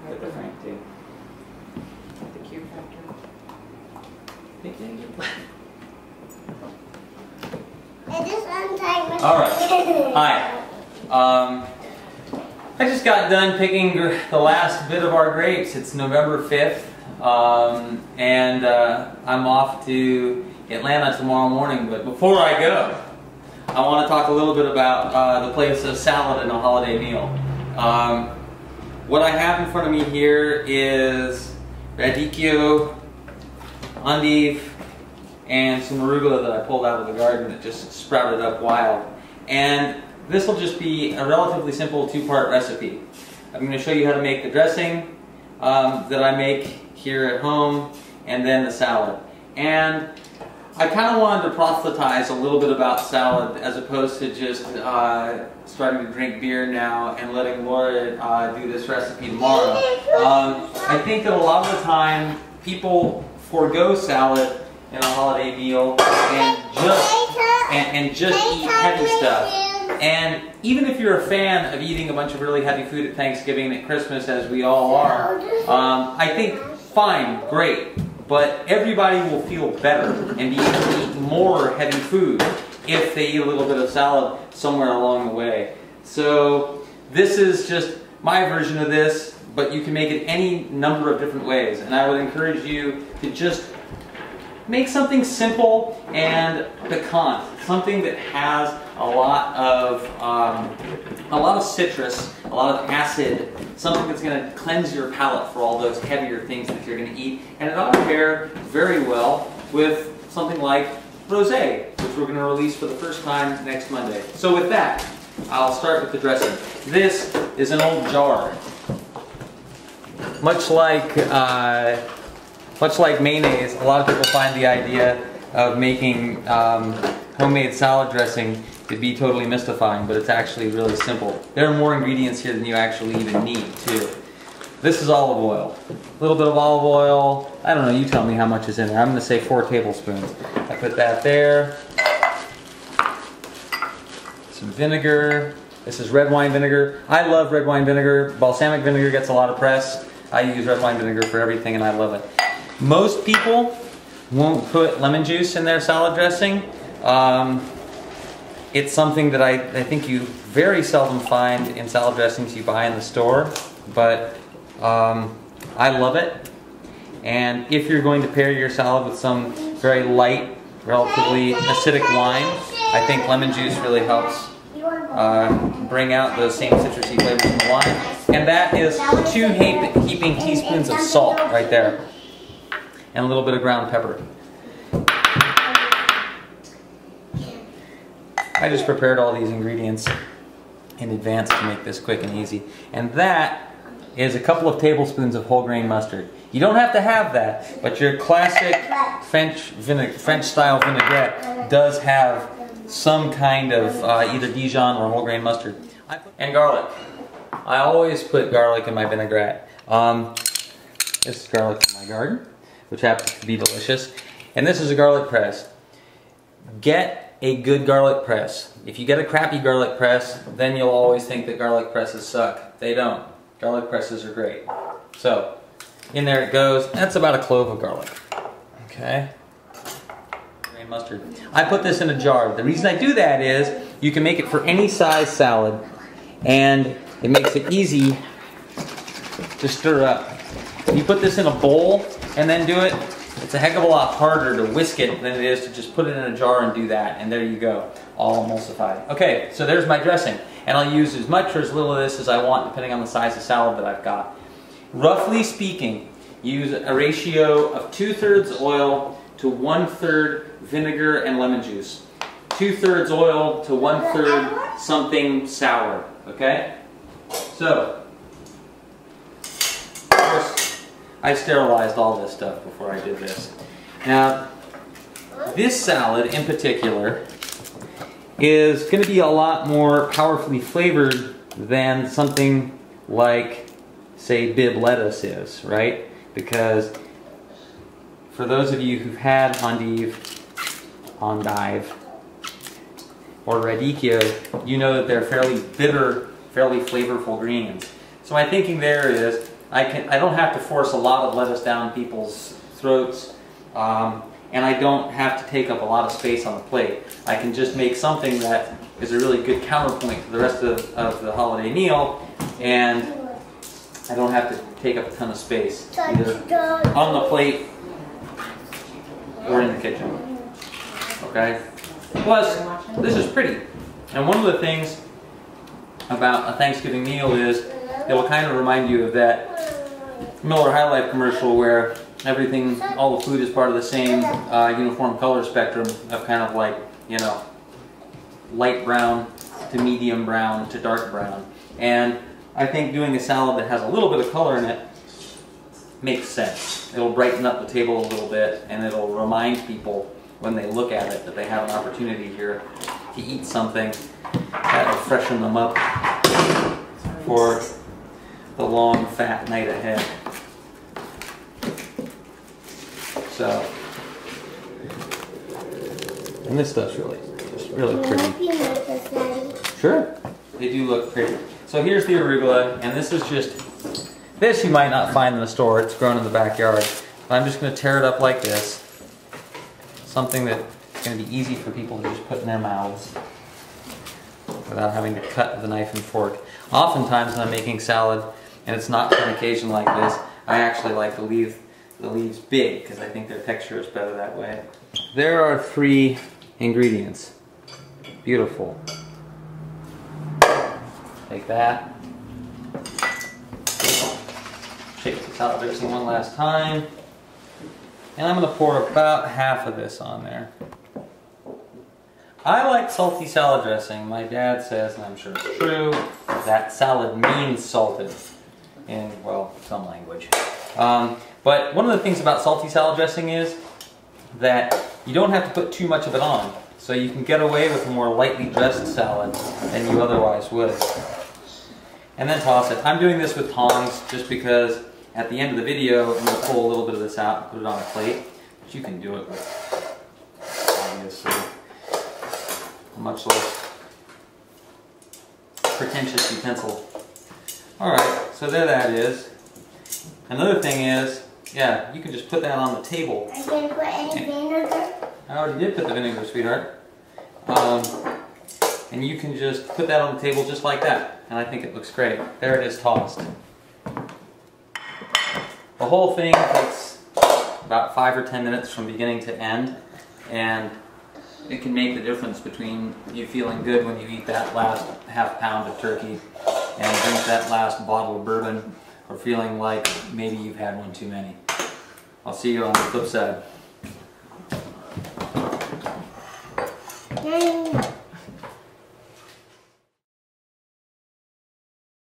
Get the Frank too. The cube factor. Alright. Hi. I just got done picking the last bit of our grapes. It's November 5th. And I'm off to Atlanta tomorrow morning. But before I go, I want to talk a little bit about the place of salad in a holiday meal. What I have in front of me here is radicchio, endive, and some arugula that I pulled out of the garden that just sprouted up wild. And this will just be a relatively simple two-part recipe. I'm going to show you how to make the dressing that I make here at home, and then the salad. And I kind of wanted to proselytize a little bit about salad as opposed to just starting to drink beer now and letting Laura do this recipe tomorrow. I think that a lot of the time people forego salad in a holiday meal and just eat heavy stuff. And even if you're a fan of eating a bunch of really heavy food at Thanksgiving and at Christmas, as we all are, I think fine, great. But everybody will feel better and be able to eat more heavy food if they eat a little bit of salad somewhere along the way. So this is just my version of this, but you can make it any number of different ways. And I would encourage you to just make something simple and piquant, something that has a lot of citrus, a lot of acid, something that's going to cleanse your palate for all those heavier things that you're going to eat. And it ought to pair very well with something like rosé, which we're going to release for the first time next Monday. So with that, I'll start with the dressing. This is an old jar. Much like mayonnaise, a lot of people find the idea of making homemade salad dressing to be totally mystifying, but it's actually really simple. There are more ingredients here than you actually even need, too. This is olive oil. A little bit of olive oil. I don't know, you tell me how much is in there. I'm going to say 4 tablespoons. I put that there. Some vinegar. This is red wine vinegar. I love red wine vinegar. Balsamic vinegar gets a lot of press. I use red wine vinegar for everything and I love it. Most people won't put lemon juice in their salad dressing. It's something that I think you very seldom find in salad dressings you buy in the store, but I love it. And if you're going to pair your salad with some very light, relatively acidic wine, I think lemon juice really helps bring out those same citrusy flavors from the wine. And that is 2 heaping teaspoons of salt right there. And a little bit of ground pepper. I just prepared all these ingredients in advance to make this quick and easy. And that is a couple of tablespoons of whole grain mustard. You don't have to have that, but your classic French style vinaigrette does have some kind of either Dijon or whole grain mustard. And garlic. I always put garlic in my vinaigrette. This is garlic from my garden, which happens to be delicious. And this is a garlic press. Get a good garlic press. If you get a crappy garlic press, then you'll always think that garlic presses suck. They don't. Garlic presses are great. So, in there it goes. That's about a clove of garlic. Okay. Grain mustard. I put this in a jar. The reason I do that is you can make it for any size salad, and it makes it easy to stir up. You put this in a bowl and then do it, it's a heck of a lot harder to whisk it than it is to just put it in a jar and do that, and there you go, all emulsified. Okay, so there's my dressing, and I'll use as much or as little of this as I want depending on the size of salad that I've got. Roughly speaking, use a ratio of 2/3 oil to 1/3 vinegar and lemon juice. 2/3 oil to 1/3 something sour, okay? So, of course, I sterilized all this stuff before I did this. Now, this salad in particular is going to be a lot more powerfully flavored than something like, say, Bib lettuce is, right? Because for those of you who've had endive, or radicchio, you know that they're fairly bitter, fairly flavorful greens. So my thinking there is I don't have to force a lot of lettuce down people's throats, and I don't have to take up a lot of space on the plate. I can just make something that is a really good counterpoint to the rest of the holiday meal, and I don't have to take up a ton of space, either on the plate or in the kitchen. Okay? Plus, this is pretty. And one of the things about a Thanksgiving meal is it will kind of remind you of that Miller High Life commercial where everything, all the food is part of the same uniform color spectrum of kind of like, you know, light brown to medium brown to dark brown. And I think doing a salad that has a little bit of color in it makes sense. It'll brighten up the table a little bit, and it'll remind people when they look at it that they have an opportunity here to eat something that will freshen them up for the long, fat night ahead. So, and this stuff's really pretty. Sure, they do look pretty. So here's the arugula, and this is just, this you might not find in the store, it's grown in the backyard. But I'm just going to tear it up like this. Something that's going to be easy for people to just put in their mouths without having to cut with a knife and fork. Oftentimes when I'm making salad, and it's not for an occasion like this, I actually like to leave the leaves big because I think their texture is better that way. There are 3 ingredients. Beautiful. Take that. Shake the salad dressing one last time. And I'm going to pour about half of this on there. I like salty salad dressing. My dad says, and I'm sure it's true, that salad means salted in, well, some language. But one of the things about salty salad dressing is that you don't have to put too much of it on. So you can get away with a more lightly dressed salad than you otherwise would. And then toss it. I'm doing this with tongs just because at the end of the video I'm going to pull a little bit of this out and put it on a plate. But you can do it with, obviously, a much less pretentious utensil. Alright, so there that is. Another thing is, yeah, you can just put that on the table. I didn't put any vinegar. I already did put the vinegar, sweetheart. And you can just put that on the table just like that. And I think it looks great. There it is tossed. The whole thing takes about 5 or 10 minutes from beginning to end. And it can make the difference between you feeling good when you eat that last half pound of turkey and drink that last bottle of bourbon, or feeling like maybe you've had one too many. I'll see you on the flip side.